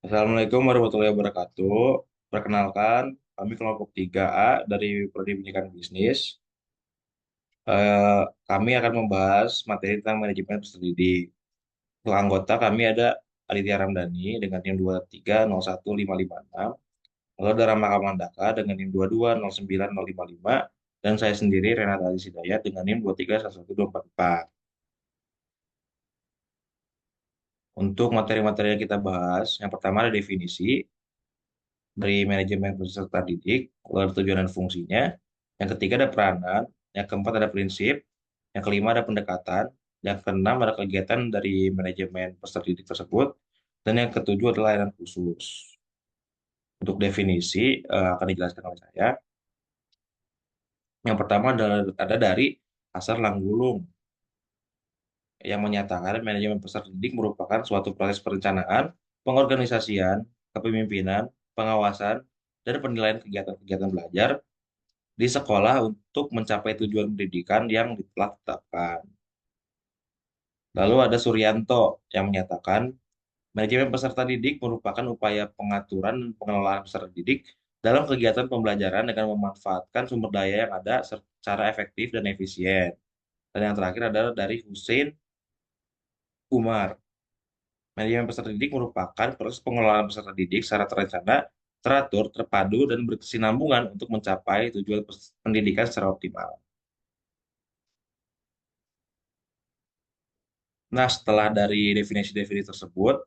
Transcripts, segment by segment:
Assalamualaikum warahmatullahi wabarakatuh. Perkenalkan, kami kelompok 3A dari Prodi Pendidikan Bisnis. Eh, Kami akan membahas materi tentang manajemen peserta didik. Untuk anggota kami ada Aditya Ramdhani dengan NIM 2301556, lalu ada Rama Kamandaka dengan NIM 2209055, dan saya sendiri Renata Aziz Hidayat dengan NIM 2311244. Untuk materi-materi yang kita bahas, yang pertama ada definisi dari manajemen peserta didik, lalu ada tujuan dan fungsinya. Yang ketiga ada peranan, yang keempat ada prinsip, yang kelima ada pendekatan, yang keenam ada kegiatan dari manajemen peserta didik tersebut, dan yang ketujuh adalah layanan khusus. Untuk definisi akan dijelaskan oleh saya. Yang pertama ada dari Asar Langgulung yang menyatakan manajemen peserta didik merupakan suatu proses perencanaan, pengorganisasian, kepemimpinan, pengawasan, dan penilaian kegiatan-kegiatan belajar di sekolah untuk mencapai tujuan pendidikan yang telah ditetapkan. Lalu ada Suryanto yang menyatakan manajemen peserta didik merupakan upaya pengaturan dan pengelolaan peserta didik dalam kegiatan pembelajaran dengan memanfaatkan sumber daya yang ada secara efektif dan efisien. Dan yang terakhir adalah dari Hussein Umar. Manajemen peserta didik merupakan proses pengelolaan peserta didik secara terencana, teratur, terpadu, dan berkesinambungan untuk mencapai tujuan pendidikan secara optimal. Nah, setelah dari definisi-definisi tersebut,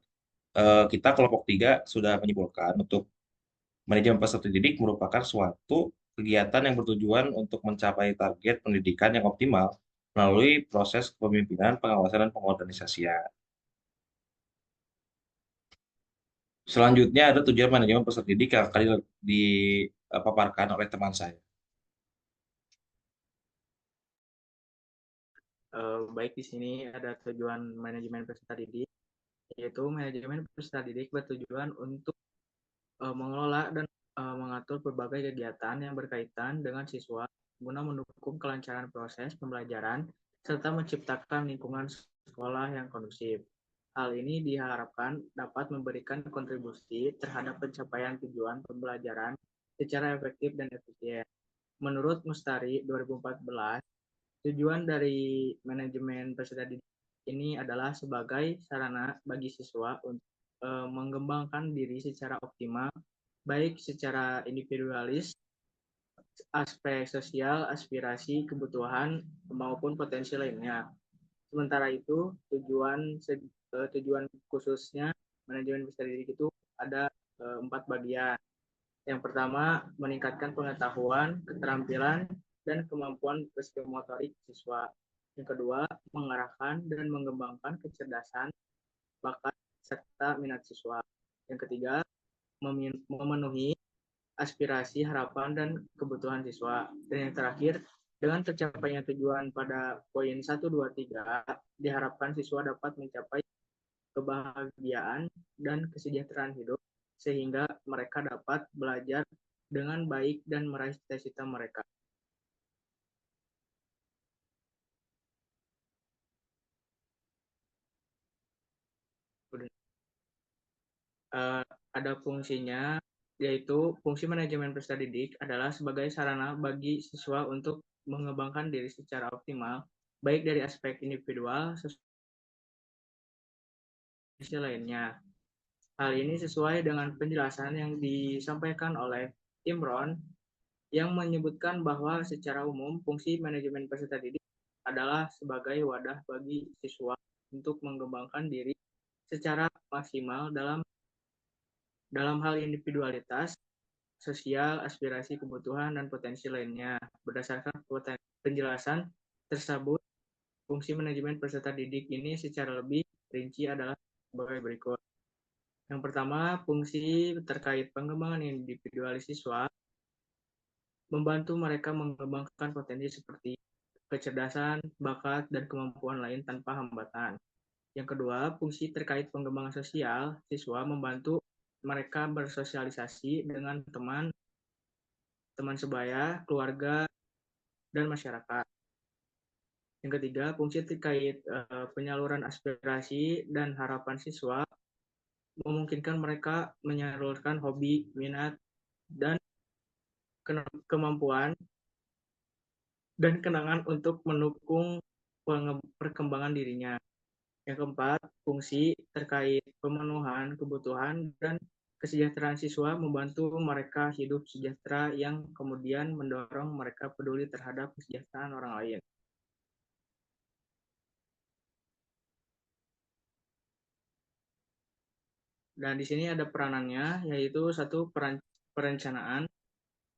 kita kelompok 3 sudah menyimpulkan untuk manajemen peserta didik merupakan suatu kegiatan yang bertujuan untuk mencapai target pendidikan yang optimal melalui proses kepemimpinan, pengawasan, dan pengorganisasian. Selanjutnya ada tujuan manajemen peserta didik yang akan dipaparkan oleh teman saya. Baik, di sini ada tujuan manajemen peserta didik, yaitu manajemen peserta didik bertujuan untuk mengelola dan mengatur berbagai kegiatan yang berkaitan dengan siswa guna mendukung kelancaran proses pembelajaran serta menciptakan lingkungan sekolah yang kondusif. Hal ini diharapkan dapat memberikan kontribusi terhadap pencapaian tujuan pembelajaran secara efektif dan efisien. Menurut Mustari 2014, tujuan dari manajemen peserta didik ini adalah sebagai sarana bagi siswa untuk mengembangkan diri secara optimal, baik secara individualis, aspek sosial, aspirasi, kebutuhan, maupun potensi lainnya. Sementara itu, tujuan khususnya manajemen peserta didik itu ada 4 bagian. Yang pertama, meningkatkan pengetahuan, keterampilan, dan kemampuan psikomotorik siswa. Yang kedua, mengarahkan dan mengembangkan kecerdasan, bakat, serta minat siswa. Yang ketiga, memenuhi aspirasi, harapan, dan kebutuhan siswa. Dan yang terakhir, dengan tercapainya tujuan pada poin 1, 2, 3, diharapkan siswa dapat mencapai kebahagiaan dan kesejahteraan hidup, sehingga mereka dapat belajar dengan baik dan meraih cita-cita mereka. Ada fungsinya, yaitu fungsi manajemen peserta didik adalah sebagai sarana bagi siswa untuk mengembangkan diri secara optimal, baik dari aspek individual, sisi lainnya. Hal ini sesuai dengan penjelasan yang disampaikan oleh Imron yang menyebutkan bahwa secara umum fungsi manajemen peserta didik adalah sebagai wadah bagi siswa untuk mengembangkan diri secara maksimal dalam hal individualitas, sosial, aspirasi, kebutuhan, dan potensi lainnya. Berdasarkan penjelasan tersebut, fungsi manajemen peserta didik ini secara lebih rinci adalah sebagai berikut. Yang pertama, fungsi terkait pengembangan individualis siswa, membantu mereka mengembangkan potensi seperti kecerdasan, bakat, dan kemampuan lain tanpa hambatan. Yang kedua, fungsi terkait pengembangan sosial, siswa membantu mereka bersosialisasi dengan teman, teman sebaya, keluarga, dan masyarakat. Yang ketiga, fungsi terkait penyaluran aspirasi dan harapan siswa, memungkinkan mereka menyalurkan hobi, minat, dan kemampuan dan kenangan untuk mendukung perkembangan dirinya. Yang keempat, fungsi terkait pemenuhan kebutuhan dan kesejahteraan siswa membantu mereka hidup sejahtera yang kemudian mendorong mereka peduli terhadap kesejahteraan orang lain. Dan di sini ada peranannya, yaitu satu perencanaan,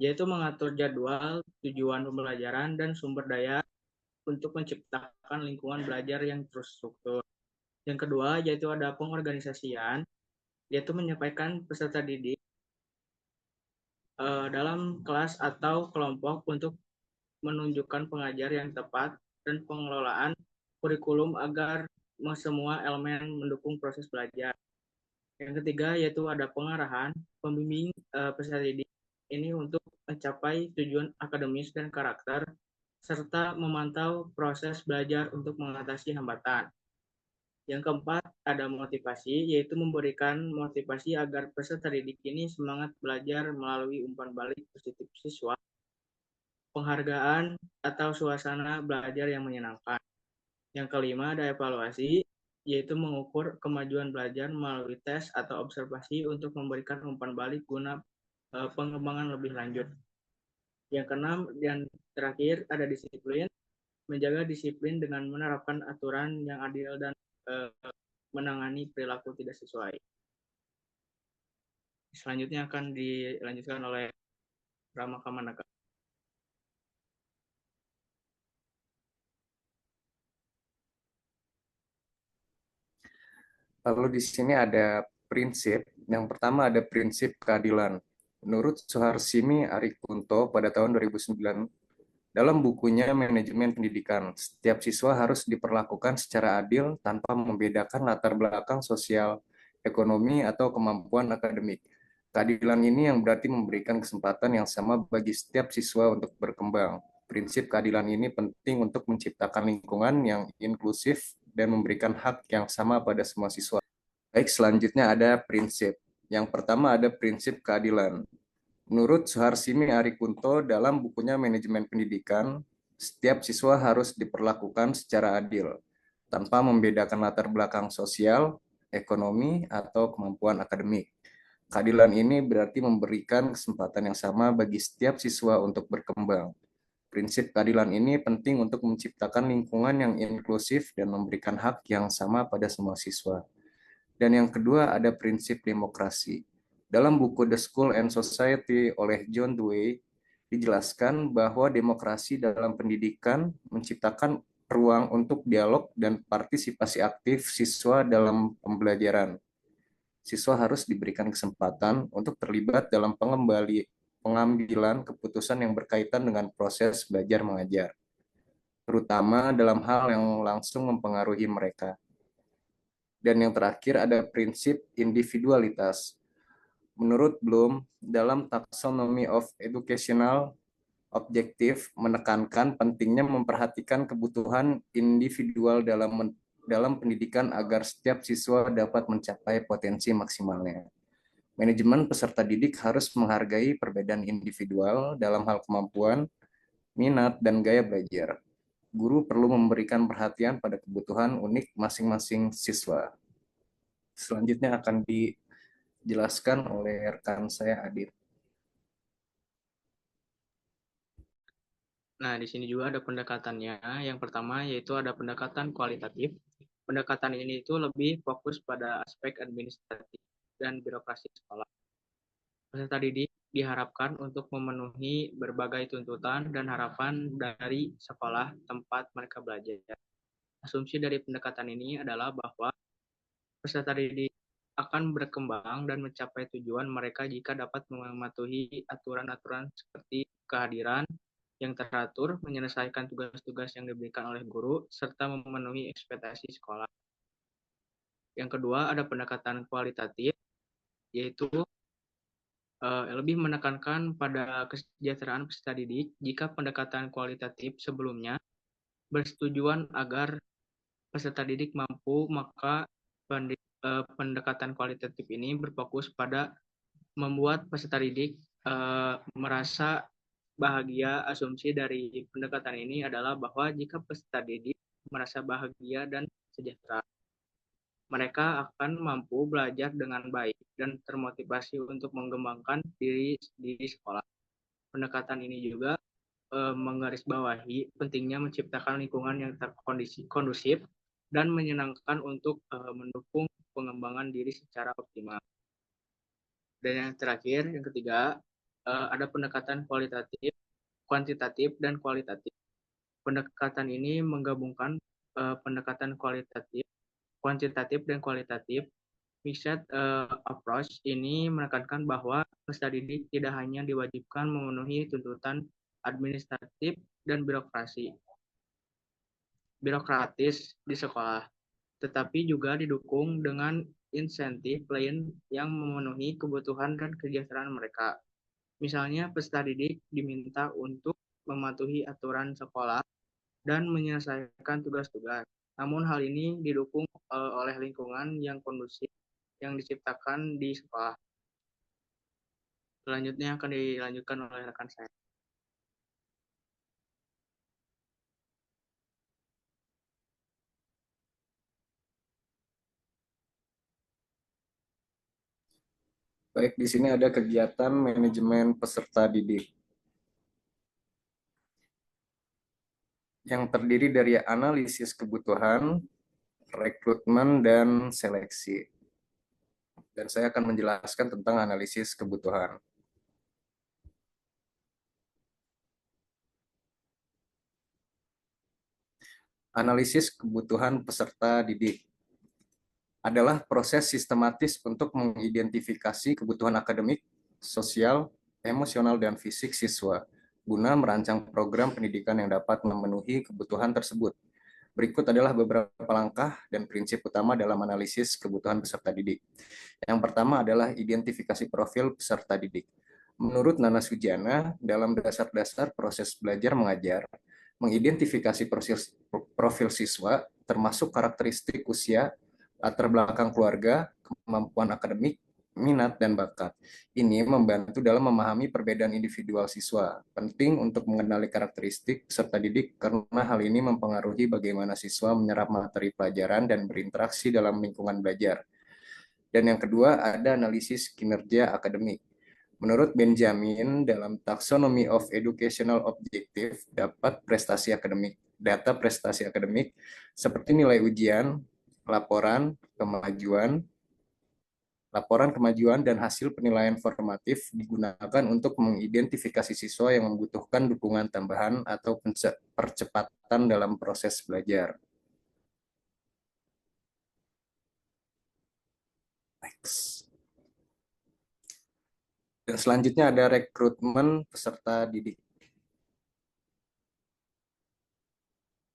yaitu mengatur jadwal, tujuan pembelajaran, dan sumber daya untuk menciptakan lingkungan belajar yang terstruktur. Yang kedua, yaitu ada pengorganisasian, yaitu menyampaikan peserta didik dalam kelas atau kelompok untuk menunjukkan pengajar yang tepat dan pengelolaan kurikulum agar semua elemen mendukung proses belajar. Yang ketiga yaitu ada pengarahan, pembimbing peserta didik ini untuk mencapai tujuan akademis dan karakter serta memantau proses belajar untuk mengatasi hambatan. Yang keempat, ada motivasi, yaitu memberikan motivasi agar peserta didik ini semangat belajar melalui umpan balik positif siswa, penghargaan, atau suasana belajar yang menyenangkan. Yang kelima, ada evaluasi, yaitu mengukur kemajuan belajar melalui tes atau observasi untuk memberikan umpan balik guna pengembangan lebih lanjut. Yang keenam dan terakhir, ada disiplin, menjaga disiplin dengan menerapkan aturan yang adil dan menangani perilaku tidak sesuai. Selanjutnya akan dilanjutkan oleh Rama Kamanaka. Lalu di sini ada prinsip. Yang pertama ada prinsip keadilan. Menurut Suharsini Arikunto pada tahun 2009, dalam bukunya Manajemen Pendidikan, setiap siswa harus diperlakukan secara adil tanpa membedakan latar belakang sosial, ekonomi, atau kemampuan akademik. Keadilan ini yang berarti memberikan kesempatan yang sama bagi setiap siswa untuk berkembang. Prinsip keadilan ini penting untuk menciptakan lingkungan yang inklusif dan memberikan hak yang sama pada semua siswa. Baik, selanjutnya ada prinsip. Yang pertama ada prinsip keadilan. Menurut Suharsini Arikunto dalam bukunya Manajemen Pendidikan, setiap siswa harus diperlakukan secara adil, tanpa membedakan latar belakang sosial, ekonomi, atau kemampuan akademik. Keadilan ini berarti memberikan kesempatan yang sama bagi setiap siswa untuk berkembang. Prinsip keadilan ini penting untuk menciptakan lingkungan yang inklusif dan memberikan hak yang sama pada semua siswa. Dan yang kedua ada prinsip demokrasi. Dalam buku The School and Society oleh John Dewey, dijelaskan bahwa demokrasi dalam pendidikan menciptakan ruang untuk dialog dan partisipasi aktif siswa dalam pembelajaran. Siswa harus diberikan kesempatan untuk terlibat dalam pengambilan keputusan yang berkaitan dengan proses belajar mengajar, terutama dalam hal yang langsung mempengaruhi mereka. Dan yang terakhir ada prinsip individualitas. Menurut Bloom, dalam Taxonomy of Educational Objective menekankan pentingnya memperhatikan kebutuhan individual dalam pendidikan agar setiap siswa dapat mencapai potensi maksimalnya. Manajemen peserta didik harus menghargai perbedaan individual dalam hal kemampuan, minat, dan gaya belajar. Guru perlu memberikan perhatian pada kebutuhan unik masing-masing siswa. Selanjutnya akan dijelaskan oleh rekan saya Adit. Nah, di sini juga ada pendekatannya. Yang pertama yaitu ada pendekatan kualitatif. Pendekatan ini itu lebih fokus pada aspek administratif dan birokrasi sekolah. Peserta didik diharapkan untuk memenuhi berbagai tuntutan dan harapan dari sekolah tempat mereka belajar. Asumsi dari pendekatan ini adalah bahwa peserta didik akan berkembang dan mencapai tujuan mereka jika dapat mematuhi aturan-aturan seperti kehadiran yang teratur, menyelesaikan tugas-tugas yang diberikan oleh guru, serta memenuhi ekspektasi sekolah. Yang kedua, ada pendekatan kualitatif, yaitu lebih menekankan pada kesejahteraan peserta didik. Jika pendekatan kualitatif sebelumnya bersetujuan agar peserta didik mampu, maka pendekatan kualitatif ini berfokus pada membuat peserta didik merasa bahagia. Asumsi dari pendekatan ini adalah bahwa jika peserta didik merasa bahagia dan sejahtera, mereka akan mampu belajar dengan baik dan termotivasi untuk mengembangkan diri di sekolah. Pendekatan ini juga menggarisbawahi pentingnya menciptakan lingkungan yang kondusif dan menyenangkan untuk mendukung pengembangan diri secara optimal. Dan yang terakhir, yang ketiga, ada pendekatan kuantitatif dan kualitatif. Pendekatan ini menggabungkan pendekatan kuantitatif dan kualitatif. Mixed approach ini menekankan bahwa peserta didik tidak hanya diwajibkan memenuhi tuntutan administratif dan birokratis di sekolah, tetapi juga didukung dengan insentif lain yang memenuhi kebutuhan dan kesejahteraan mereka. Misalnya, peserta didik diminta untuk mematuhi aturan sekolah dan menyelesaikan tugas-tugas. Namun hal ini didukung oleh lingkungan yang kondusif yang diciptakan di sekolah. Selanjutnya akan dilanjutkan oleh rekan saya. Baik, di sini ada kegiatan manajemen peserta didik yang terdiri dari analisis kebutuhan, rekrutmen, dan seleksi. Dan saya akan menjelaskan tentang analisis kebutuhan. Analisis kebutuhan peserta didik adalah proses sistematis untuk mengidentifikasi kebutuhan akademik, sosial, emosional, dan fisik siswa guna merancang program pendidikan yang dapat memenuhi kebutuhan tersebut. Berikut adalah beberapa langkah dan prinsip utama dalam analisis kebutuhan peserta didik. Yang pertama adalah identifikasi profil peserta didik. Menurut Nana Sujana, dalam dasar-dasar proses belajar mengajar, mengidentifikasi profil siswa termasuk karakteristik usia, latar belakang keluarga, kemampuan akademik, minat, dan bakat. Ini membantu dalam memahami perbedaan individual siswa. Penting untuk mengenali karakteristik peserta didik karena hal ini mempengaruhi bagaimana siswa menyerap materi pelajaran dan berinteraksi dalam lingkungan belajar. Dan yang kedua ada analisis kinerja akademik. Menurut Benjamin, dalam Taxonomy of Educational Objective, data prestasi akademik seperti nilai ujian, laporan kemajuan dan hasil penilaian formatif digunakan untuk mengidentifikasi siswa yang membutuhkan dukungan tambahan atau percepatan dalam proses belajar. Next. Dan selanjutnya ada rekrutmen peserta didik.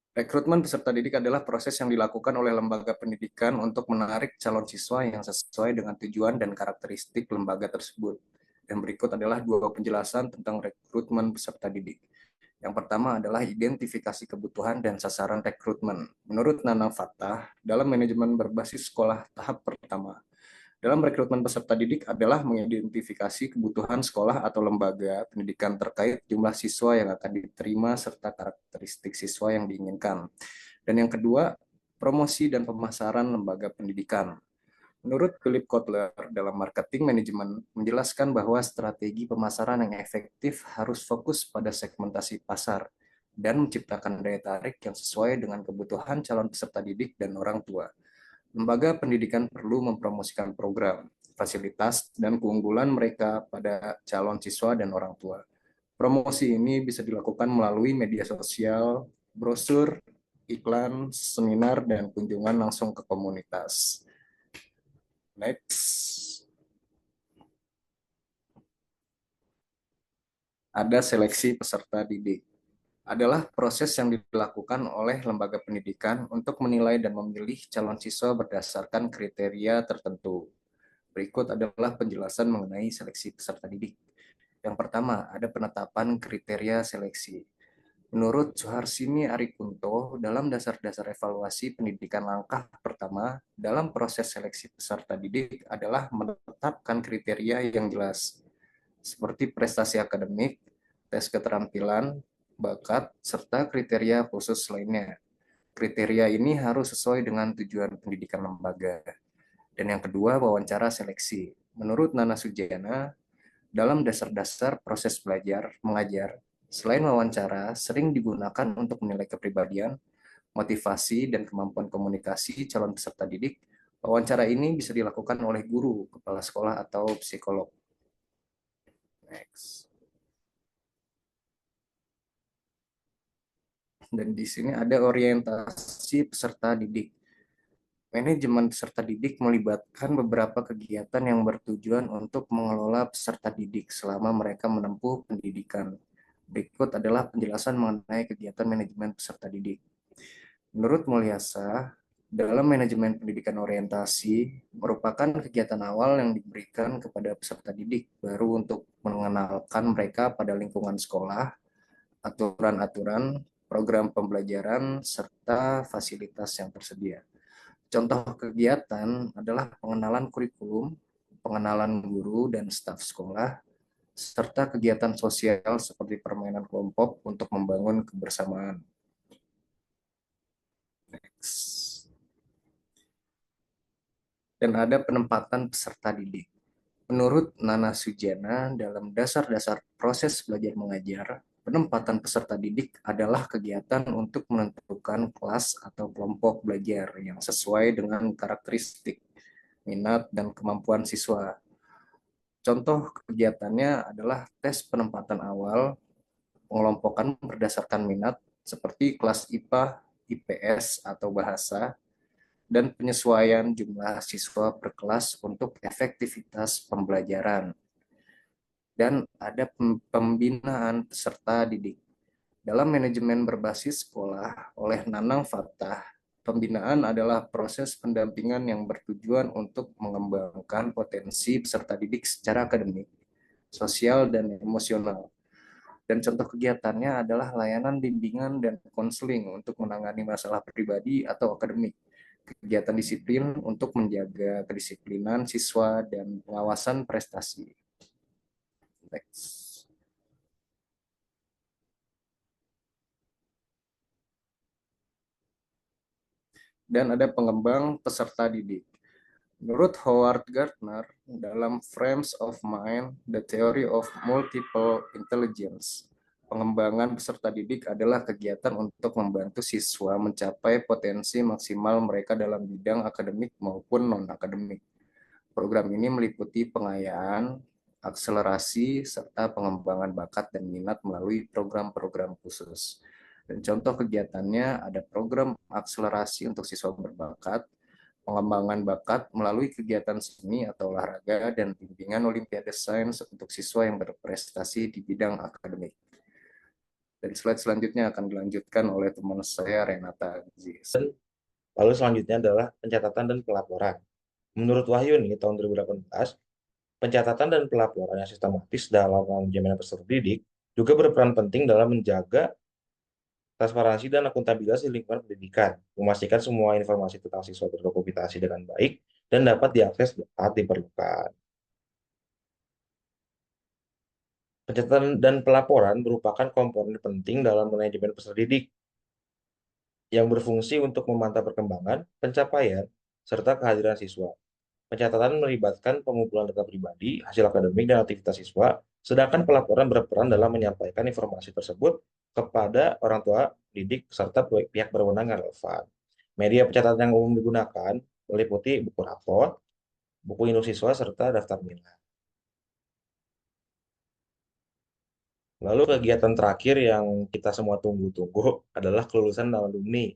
Rekrutmen peserta didik adalah proses yang dilakukan oleh lembaga pendidikan untuk menarik calon siswa yang sesuai dengan tujuan dan karakteristik lembaga tersebut. Dan berikut adalah dua penjelasan tentang rekrutmen peserta didik. Yang pertama adalah identifikasi kebutuhan dan sasaran rekrutmen. Menurut Nana Fatah, dalam manajemen berbasis sekolah tahap pertama, dalam rekrutmen peserta didik adalah mengidentifikasi kebutuhan sekolah atau lembaga pendidikan terkait jumlah siswa yang akan diterima serta karakteristik siswa yang diinginkan. Dan yang kedua, promosi dan pemasaran lembaga pendidikan. Menurut Philip Kotler dalam marketing manajemen menjelaskan bahwa strategi pemasaran yang efektif harus fokus pada segmentasi pasar dan menciptakan daya tarik yang sesuai dengan kebutuhan calon peserta didik dan orang tua. Lembaga pendidikan perlu mempromosikan program, fasilitas, dan keunggulan mereka pada calon siswa dan orang tua. Promosi ini bisa dilakukan melalui media sosial, brosur, iklan, seminar, dan kunjungan langsung ke komunitas. Next. Ada seleksi peserta didik. Adalah proses yang dilakukan oleh lembaga pendidikan untuk menilai dan memilih calon siswa berdasarkan kriteria tertentu. Berikut adalah penjelasan mengenai seleksi peserta didik. Yang pertama, ada penetapan kriteria seleksi. Menurut Suharsini Arikunto, dalam dasar-dasar evaluasi pendidikan langkah pertama dalam proses seleksi peserta didik adalah menetapkan kriteria yang jelas, seperti prestasi akademik, tes keterampilan, bakat, serta kriteria khusus lainnya. Kriteria ini harus sesuai dengan tujuan pendidikan lembaga. Dan yang kedua, wawancara seleksi. Menurut Nana Sujana, dalam dasar-dasar proses belajar mengajar, selain wawancara, sering digunakan untuk menilai kepribadian, motivasi, dan kemampuan komunikasi calon peserta didik. Wawancara ini bisa dilakukan oleh guru, kepala sekolah, atau psikolog. Next. Dan di sini ada orientasi peserta didik. Manajemen peserta didik melibatkan beberapa kegiatan yang bertujuan untuk mengelola peserta didik selama mereka menempuh pendidikan. Berikut adalah penjelasan mengenai kegiatan manajemen peserta didik. Menurut Mulyasa, dalam manajemen pendidikan orientasi merupakan kegiatan awal yang diberikan kepada peserta didik baru untuk mengenalkan mereka pada lingkungan sekolah, aturan-aturan, program pembelajaran, serta fasilitas yang tersedia. Contoh kegiatan adalah pengenalan kurikulum, pengenalan guru dan staf sekolah, serta kegiatan sosial seperti permainan kelompok untuk membangun kebersamaan. Next. Dan ada penempatan peserta didik. Menurut Nana Sujana, dalam dasar-dasar proses belajar mengajar, penempatan peserta didik adalah kegiatan untuk menentukan kelas atau kelompok belajar yang sesuai dengan karakteristik, minat, dan kemampuan siswa. Contoh kegiatannya adalah tes penempatan awal, pengelompokan berdasarkan minat, seperti kelas IPA, IPS, atau bahasa, dan penyesuaian jumlah siswa per kelas untuk efektivitas pembelajaran. Dan ada pembinaan peserta didik. Dalam manajemen berbasis sekolah oleh Nanang Fatah, pembinaan adalah proses pendampingan yang bertujuan untuk mengembangkan potensi peserta didik secara akademik, sosial, dan emosional. Dan contoh kegiatannya adalah layanan bimbingan dan konseling untuk menangani masalah pribadi atau akademik, kegiatan disiplin untuk menjaga kedisiplinan siswa, dan pengawasan prestasi. Next. Dan ada pengembang peserta didik. Menurut Howard Gardner, dalam Frames of Mind, The Theory of Multiple Intelligence, pengembangan peserta didik adalah kegiatan untuk membantu siswa mencapai potensi maksimal mereka dalam bidang akademik maupun non-akademik. Program ini meliputi pengayaan, akselerasi, serta pengembangan bakat dan minat melalui program-program khusus. Dan contoh kegiatannya ada program akselerasi untuk siswa berbakat, pengembangan bakat melalui kegiatan seni atau olahraga, dan bimbingan Olimpiade Sains untuk siswa yang berprestasi di bidang akademik. Dan slide selanjutnya akan dilanjutkan oleh teman saya, Renata Aziz. Lalu selanjutnya adalah pencatatan dan pelaporan. Menurut Wahyu nih, tahun 2018, pencatatan dan pelaporan yang sistematis dalam manajemen peserta didik juga berperan penting dalam menjaga transparansi dan akuntabilitas di lingkungan pendidikan, memastikan semua informasi tentang siswa terdokumentasi dengan baik dan dapat diakses saat diperlukan. Pencatatan dan pelaporan merupakan komponen penting dalam manajemen peserta didik yang berfungsi untuk memantau perkembangan, pencapaian, serta kehadiran siswa. Pencatatan melibatkan pengumpulan data pribadi, hasil akademik, dan aktivitas siswa, sedangkan pelaporan berperan dalam menyampaikan informasi tersebut kepada orang tua, didik, serta pihak berwenang yang relevan. Media pencatatan yang umum digunakan meliputi buku rapor, buku induk siswa, serta daftar nilai. Lalu kegiatan terakhir yang kita semua tunggu-tunggu adalah kelulusan alumni,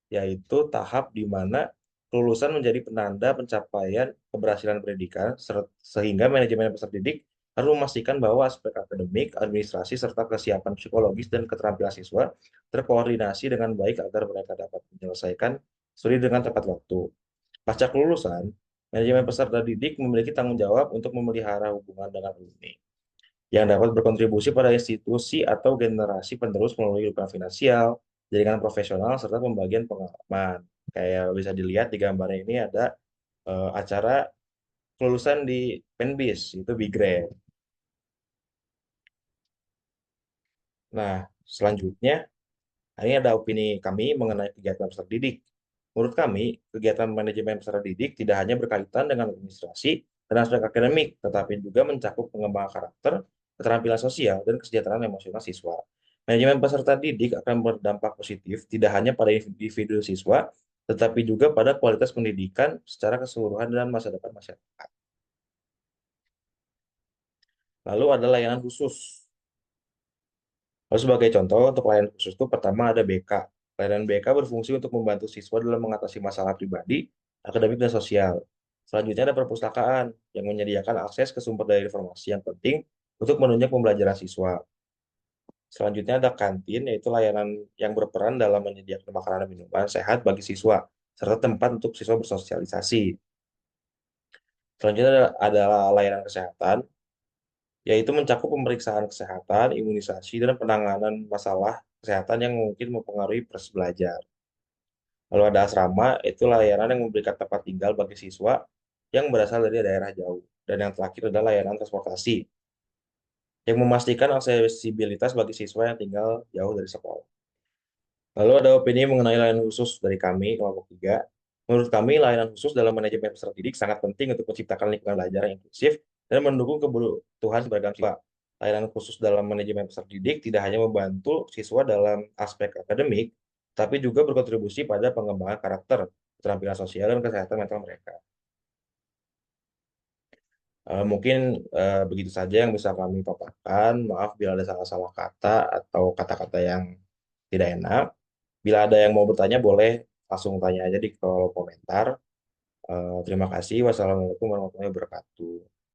yaitu tahap di mana kelulusan menjadi penanda pencapaian keberhasilan pendidikan, sehingga manajemen peserta didik harus memastikan bahwa aspek akademik, administrasi, serta kesiapan psikologis dan keterampilan siswa terkoordinasi dengan baik agar mereka dapat menyelesaikan studi dengan tepat waktu. Pasca kelulusan, manajemen peserta didik memiliki tanggung jawab untuk memelihara hubungan dengan alumni. yang dapat berkontribusi pada institusi atau generasi penerus melalui dukungan finansial, jaringan profesional, serta pembagian pengalaman. Kayak bisa dilihat di gambar ini ada acara kelulusan di Penbis, itu Bigre. Nah, selanjutnya, ini ada opini kami mengenai kegiatan peserta didik. Menurut kami, kegiatan manajemen peserta didik tidak hanya berkaitan dengan administrasi dan aspek akademik, tetapi juga mencakup pengembangan karakter, keterampilan sosial, dan kesejahteraan emosional siswa. Manajemen peserta didik akan berdampak positif tidak hanya pada individu siswa, tetapi juga pada kualitas pendidikan secara keseluruhan dan masa depan masyarakat. Lalu ada layanan khusus. Lalu sebagai contoh, untuk layanan khusus itu pertama ada BK. Layanan BK berfungsi untuk membantu siswa dalam mengatasi masalah pribadi, akademik, dan sosial. Selanjutnya ada perpustakaan yang menyediakan akses ke sumber daya informasi yang penting untuk menunjang pembelajaran siswa. Selanjutnya ada kantin, yaitu layanan yang berperan dalam menyediakan makanan dan minuman sehat bagi siswa, serta tempat untuk siswa bersosialisasi. Selanjutnya adalah layanan kesehatan, yaitu mencakup pemeriksaan kesehatan, imunisasi, dan penanganan masalah kesehatan yang mungkin mempengaruhi proses belajar. Lalu ada asrama, itu layanan yang memberikan tempat tinggal bagi siswa yang berasal dari daerah jauh. Dan yang terakhir adalah layanan transportasi, yang memastikan aksesibilitas bagi siswa yang tinggal jauh dari sekolah. Lalu ada opini mengenai layanan khusus dari kami, kelompok 3. Menurut kami, layanan khusus dalam manajemen peserta didik sangat penting untuk menciptakan lingkungan belajar yang inklusif dan mendukung kebutuhan beragam siswa. Layanan khusus dalam manajemen peserta didik tidak hanya membantu siswa dalam aspek akademik, tapi juga berkontribusi pada pengembangan karakter, keterampilan sosial, dan kesehatan mental mereka. Mungkin begitu saja yang bisa kami paparkan. Maaf bila ada salah-salah kata atau kata-kata yang tidak enak. Bila ada yang mau bertanya, boleh langsung tanya aja di kolom komentar. Terima kasih. Wassalamualaikum warahmatullahi wabarakatuh.